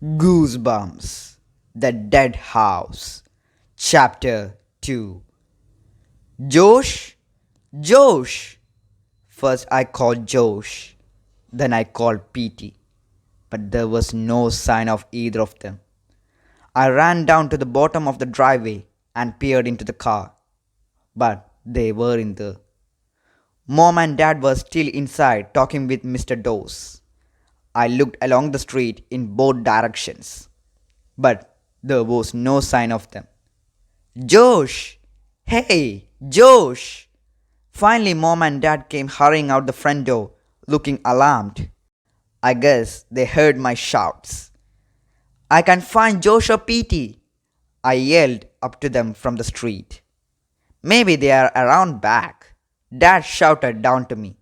Goosebumps. The Dead House. Chapter 2. Josh? Josh! First I called Josh. Then I called Petey. But there was no sign of either of them. I ran down to the bottom of the driveway and peered into the car. But they weren't there. Mom and Dad were still inside talking with Mr. Dawes. I looked along the street in both directions, but there was no sign of them. Josh! Hey, Josh! Finally, Mom and Dad came hurrying out the front door, looking alarmed. I guess they heard my shouts. I can find Josh or Petey, I yelled up to them from the street. Maybe they are around back, Dad shouted down to me.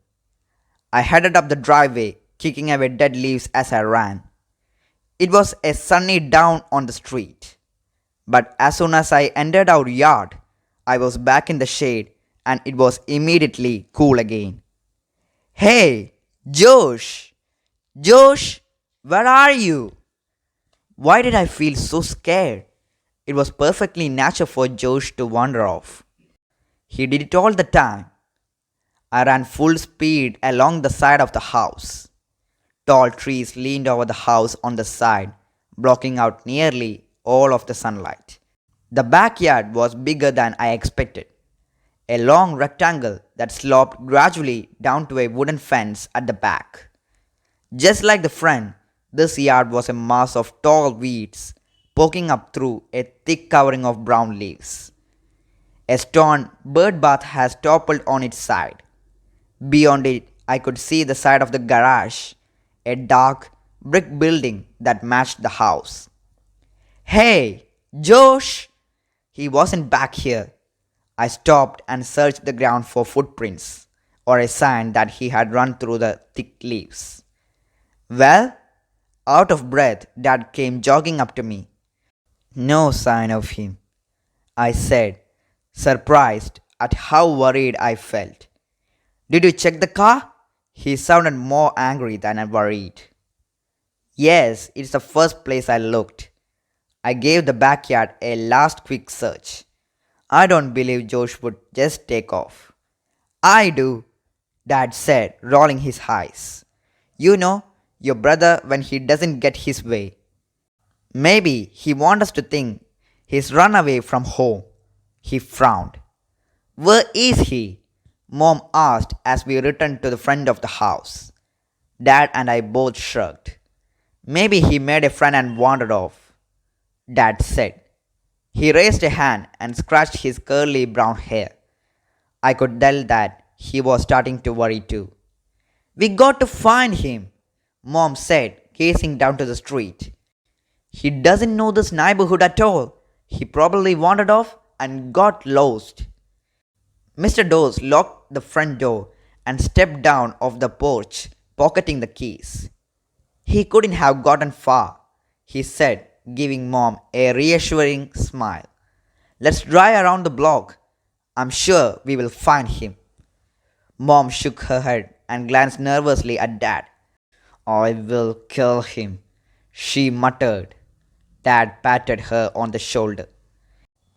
I headed up the driveway, kicking away dead leaves as I ran. It was a sunny down on the street. But as soon as I entered our yard, I was back in the shade and it was immediately cool again. Hey, Josh! Josh, where are you? Why did I feel so scared? It was perfectly natural for Josh to wander off. He did it all the time. I ran full speed along the side of the house. Tall trees leaned over the house on the side, blocking out nearly all of the sunlight. The backyard was bigger than I expected. A long rectangle that sloped gradually down to a wooden fence at the back. Just like the front, this yard was a mass of tall weeds poking up through a thick covering of brown leaves. A stone bird bath has toppled on its side. Beyond it, I could see the side of the garage, a dark brick building that matched the house. Hey, Josh! He wasn't back here. I stopped and searched the ground for footprints or a sign that he had run through the thick leaves. Well, out of breath, Dad came jogging up to me. No sign of him, I said, surprised at how worried I felt. Did you check the car? He sounded more angry than worried. Yes, it's the first place I looked. I gave the backyard a last quick search. I don't believe Josh would just take off. I do, Dad said, rolling his eyes. You know, your brother when he doesn't get his way. Maybe he wants us to think he's run away from home. He frowned. Where is he? Mom asked as we returned to the front of the house. Dad and I both shrugged. Maybe he made a friend and wandered off, Dad said. He raised a hand and scratched his curly brown hair. I could tell that he was starting to worry too. We got to find him, Mom said, gazing down to the street. He doesn't know this neighborhood at all. He probably wandered off and got lost. Mr. Dawes locked the front door and stepped down off the porch, pocketing the keys. He couldn't have gotten far, he said, giving Mom a reassuring smile. Let's drive around the block. I'm sure we will find him. Mom shook her head and glanced nervously at Dad. I will kill him, she muttered. Dad patted her on the shoulder.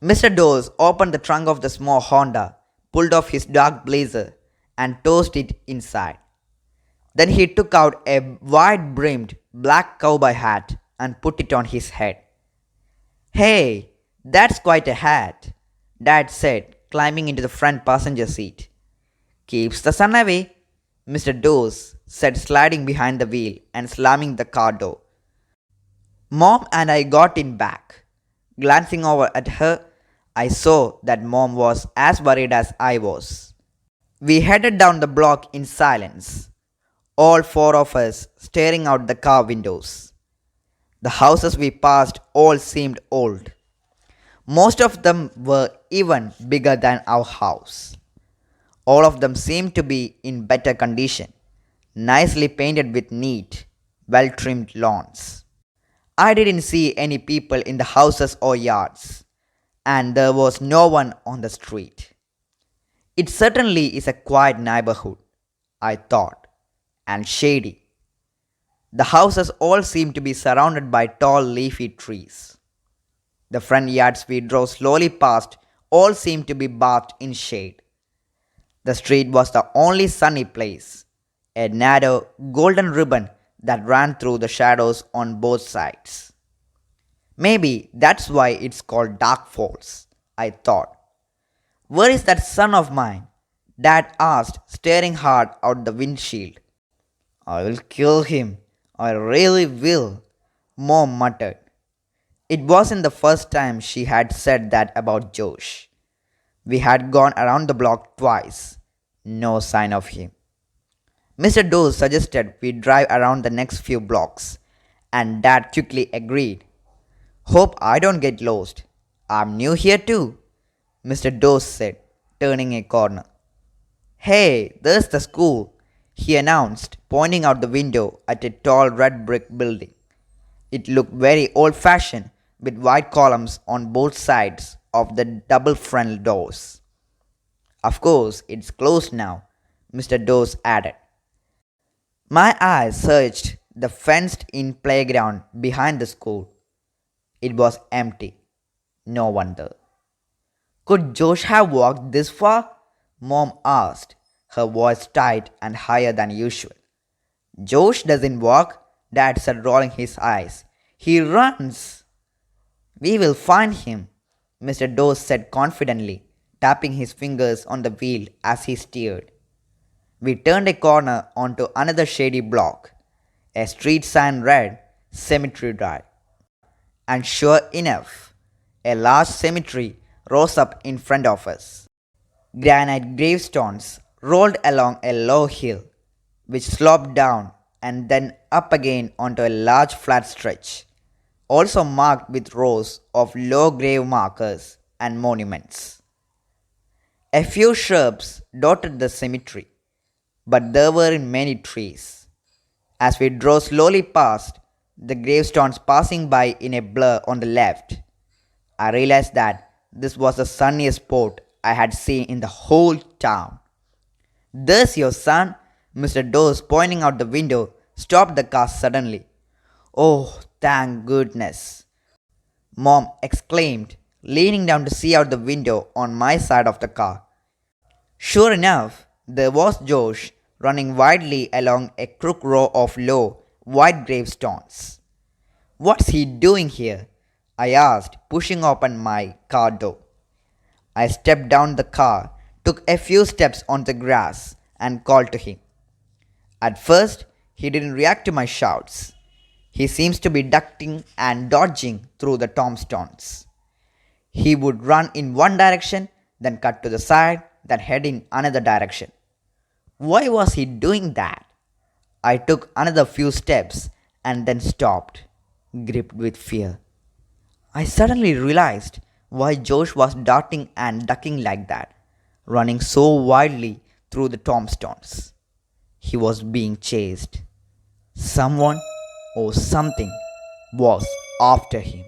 Mr. Dawes opened the trunk of the small Honda, pulled off his dark blazer, and tossed it inside. Then he took out a wide-brimmed black cowboy hat and put it on his head. Hey, that's quite a hat, Dad said, climbing into the front passenger seat. Keeps the sun away, Mr. Dawes said, sliding behind the wheel and slamming the car door. Mom and I got in back. Glancing over at her, I saw that Mom was as worried as I was. We headed down the block in silence, all four of us staring out the car windows. The houses we passed all seemed old. Most of them were even bigger than our house. All of them seemed to be in better condition, nicely painted with neat, well-trimmed lawns. I didn't see any people in the houses or yards, and there was no one on the street. It certainly is a quiet neighborhood, I thought, and shady. The houses all seemed to be surrounded by tall leafy trees. The front yards we drove slowly past all seemed to be bathed in shade. The street was the only sunny place, a narrow golden ribbon that ran through the shadows on both sides. Maybe that's why it's called Dark Falls, I thought. Where is that son of mine? Dad asked, staring hard out the windshield. I will kill him. I really will, Mom muttered. It wasn't the first time she had said that about Josh. We had gone around the block twice. No sign of him. Mr. Doe suggested we drive around the next few blocks, and Dad quickly agreed. Hope I don't get lost. I'm new here too, Mr. Doe said, turning a corner. Hey, there's the school, he announced, pointing out the window at a tall red brick building. It looked very old-fashioned, with white columns on both sides of the double front doors. Of course, it's closed now, Mr. Doe added. My eyes searched the fenced-in playground behind the school. It was empty. No wonder. Could Josh have walked this far? Mom asked, her voice tight and higher than usual. Josh doesn't walk, Dad said, rolling his eyes. He runs. We will find him, Mr. Doe said confidently, tapping his fingers on the wheel as he steered. We turned a corner onto another shady block. A street sign read Cemetery Drive. And sure enough, a large cemetery rose up in front of us. Granite gravestones rolled along a low hill, which sloped down and then up again onto a large flat stretch, also marked with rows of low grave markers and monuments. A few shrubs dotted the cemetery, but there weren't many trees. As we drove slowly past, the gravestones passing by in a blur on the left, I realized that this was the sunniest spot I had seen in the whole town. There's your son, Mr. Doe, pointing out the window, stopped the car suddenly. Oh, thank goodness, Mom exclaimed, leaning down to see out the window on my side of the car. Sure enough, there was Josh running wildly along a crooked row of low, white gravestones. What's he doing here? I asked, pushing open my car door. I stepped down the car, took a few steps on the grass, and called to him. At first, he didn't react to my shouts. He seems to be ducking and dodging through the tombstones. He would run in one direction, then cut to the side, then head in another direction. Why was he doing that? I took another few steps and then stopped, gripped with fear. I suddenly realized why Josh was darting and ducking like that, running so wildly through the tombstones. He was being chased. Someone or something was after him.